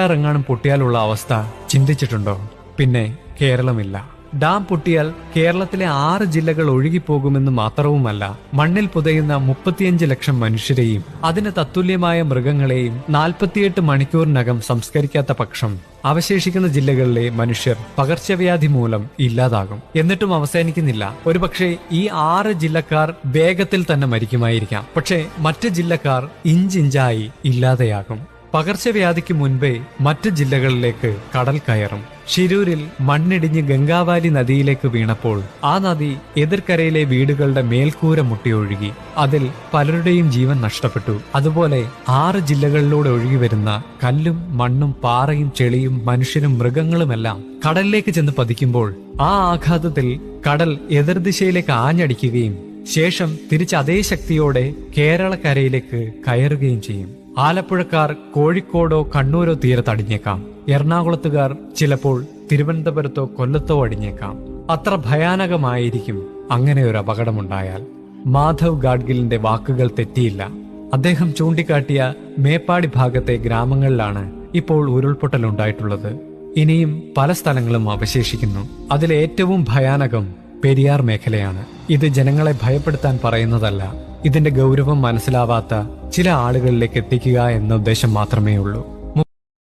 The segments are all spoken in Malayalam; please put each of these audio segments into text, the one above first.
ഇറങ്ങാനും പൊട്ടിയാലുള്ള അവസ്ഥ ചിന്തിച്ചിട്ടുണ്ടോ? പിന്നെ കേരളമില്ല. ഡാം പൊട്ടിയാൽ കേരളത്തിലെ 6 ജില്ലകൾ ഒഴുകിപ്പോകുമെന്ന് മാത്രവുമല്ല, മണ്ണിൽ പുതയുന്ന 35 ലക്ഷം മനുഷ്യരെയും അതിന് തത്തുല്യമായ മൃഗങ്ങളെയും 48 മണിക്കൂറിനകം സംസ്കരിക്കാത്ത പക്ഷം അവശേഷിക്കുന്ന ജില്ലകളിലെ മനുഷ്യർ പകർച്ചവ്യാധി മൂലം ഇല്ലാതാകും. എന്നിട്ടും അവസാനിക്കുന്നില്ല. ഒരുപക്ഷെ ഈ 6 ജില്ലക്കാർ വേഗത്തിൽ തന്നെ മരിക്കുമായിരിക്കാം. പക്ഷേ മറ്റ് ജില്ലക്കാർ ഇഞ്ചിഞ്ചായി ഇല്ലാതെയാകും. പകർച്ചവ്യാധിക്ക് മുൻപേ മറ്റ് ജില്ലകളിലേക്ക് കടൽ കയറും. ഷിരൂരിൽ മണ്ണിടിഞ്ഞ് ഗംഗാവാലി നദിയിലേക്ക് വീണപ്പോൾ ആ നദി എതിർക്കരയിലെ വീടുകളുടെ മേൽക്കൂര മുട്ടിയൊഴുകി. അതിൽ പലരുടെയും ജീവൻ നഷ്ടപ്പെട്ടു. അതുപോലെ 6 ജില്ലകളിലൂടെ ഒഴുകി വരുന്ന കല്ലും മണ്ണും പാറയും ചെളിയും മനുഷ്യരും മൃഗങ്ങളുമെല്ലാം കടലിലേക്ക് ചെന്ന് പതിക്കുമ്പോൾ ആ ആഘാതത്തിൽ കടൽ എതിർദിശയിലേക്ക് ആഞ്ഞടിക്കുകയും ശേഷം തിരിച്ച് അതേ ശക്തിയോടെ കേരളക്കരയിലേക്ക് കയറുകയും ചെയ്യും. ആലപ്പുഴക്കാർ കോഴിക്കോടോ കണ്ണൂരോ തീരത്ത് അടിഞ്ഞേക്കാം. എറണാകുളത്തുകാർ ചിലപ്പോൾ തിരുവനന്തപുരത്തോ കൊല്ലത്തോ അടിഞ്ഞേക്കാം. അത്ര ഭയാനകമായിരിക്കും അങ്ങനെ ഒരു അപകടമുണ്ടായാൽ. മാധവ് ഗാഡ്ഗിലിന്റെ വാക്കുകൾ തെറ്റിയില്ല. അദ്ദേഹം ചൂണ്ടിക്കാട്ടിയ മേപ്പാടി ഭാഗത്തെ ഗ്രാമങ്ങളിലാണ് ഇപ്പോൾ ഉരുൾപൊട്ടലുണ്ടായിട്ടുള്ളത്. ഇനിയും പല സ്ഥലങ്ങളും അവശേഷിക്കുന്നു. അതിലേറ്റവും ഭയാനകം പെരിയാർ മേഖലയാണ്. ഇത് ജനങ്ങളെ ഭയപ്പെടുത്താൻ പറയുന്നതല്ല, ഇതിന്റെ ഗൗരവം മനസ്സിലാവാത്ത ചില ആളുകളിലേക്ക് എത്തിക്കുക എന്ന ഉദ്ദേശം മാത്രമേ ഉള്ളൂ.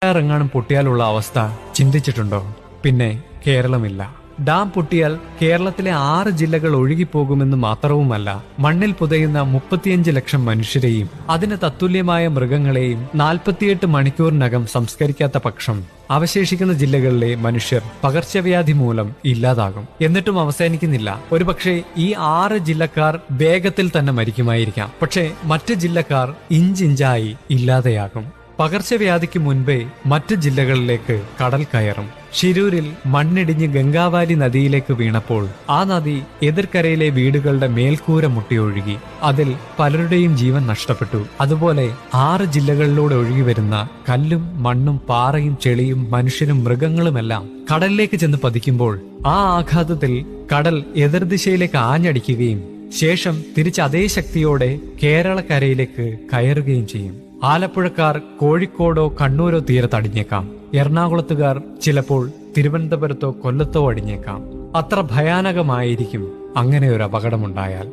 ഇറങ്ങാനും പൊട്ടിയാലുള്ള അവസ്ഥ ചിന്തിച്ചിട്ടുണ്ടോ? പിന്നെ കേരളമില്ല. ഡാം പൊട്ടിയാൽ കേരളത്തിലെ 6 ജില്ലകൾ ഒഴുകിപ്പോകുമെന്ന് മാത്രവുമല്ല, മണ്ണിൽ പുതയുന്ന 35 ലക്ഷം മനുഷ്യരെയും അതിന് തത്തുല്യമായ മൃഗങ്ങളെയും 48 മണിക്കൂറിനകം സംസ്കരിക്കാത്ത പക്ഷം അവശേഷിക്കുന്ന ജില്ലകളിലെ മനുഷ്യർ പകർച്ചവ്യാധി മൂലം ഇല്ലാതാകും. എന്നിട്ടും അവസാനിക്കുന്നില്ല. ഒരുപക്ഷെ ഈ 6 ജില്ലക്കാർ വേഗത്തിൽ തന്നെ മരിക്കുമായിരിക്കാം. പക്ഷേ മറ്റ് ജില്ലക്കാർ ഇഞ്ചിഞ്ചായി ഇല്ലാതെയാകും. പകർച്ചവ്യാധിക്ക് മുൻപേ മറ്റ് ജില്ലകളിലേക്ക് കടൽ കയറും. ഷിരൂരിൽ മണ്ണിടിഞ്ഞ് ഗംഗാവാലി നദിയിലേക്ക് വീണപ്പോൾ ആ നദി എതിർക്കരയിലെ വീടുകളുടെ മേൽക്കൂര മുട്ടിയൊഴുകി. അതിൽ പലരുടെയും ജീവൻ നഷ്ടപ്പെട്ടു. അതുപോലെ 6 ജില്ലകളിലൂടെ ഒഴുകി വരുന്ന കല്ലും മണ്ണും പാറയും ചെളിയും മനുഷ്യരും മൃഗങ്ങളുമെല്ലാം കടലിലേക്ക് ചെന്ന് പതിക്കുമ്പോൾ ആ ആഘാതത്തിൽ കടൽ എതിർദിശയിലേക്ക് ആഞ്ഞടിക്കുകയും ശേഷം തിരിച്ച് അതേ ശക്തിയോടെ കേരളക്കരയിലേക്ക് കയറുകയും ചെയ്യും. ആലപ്പുഴക്കാർ കോഴിക്കോടോ കണ്ണൂരോ തീരത്ത് അടിഞ്ഞേക്കാം. എറണാകുളത്തുകാർ ചിലപ്പോൾ തിരുവനന്തപുരത്തോ കൊല്ലത്തോ അടിഞ്ഞേക്കാം. അത്ര ഭയാനകമായിരിക്കും അങ്ങനെ ഒരു അപകടമുണ്ടായാൽ.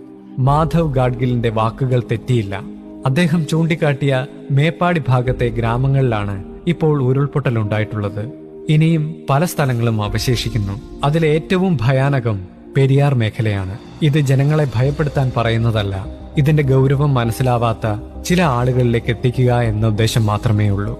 മാധവ് ഗാഡ്ഗിലിന്റെ വാക്കുകൾ തെറ്റിയില്ല. അദ്ദേഹം ചൂണ്ടിക്കാട്ടിയ മേപ്പാടി ഭാഗത്തെ ഗ്രാമങ്ങളിലാണ് ഇപ്പോൾ ഉരുൾപൊട്ടലുണ്ടായിട്ടുള്ളത്. ഇനിയും പല സ്ഥലങ്ങളും അവശേഷിക്കുന്നു. അതിലേറ്റവും ഭയാനകം പെരിയാർ മേഖലയാണ്. ഇത് ജനങ്ങളെ ഭയപ്പെടുത്താൻ പറയുന്നതല്ല, ഇതിന്റെ ഗൗരവം മനസ്സിലാവാത്ത ചില ആളുകളിലേക്ക് എത്തിക്കുക എന്ന ഉദ്ദേശം മാത്രമേ ഉള്ളൂ.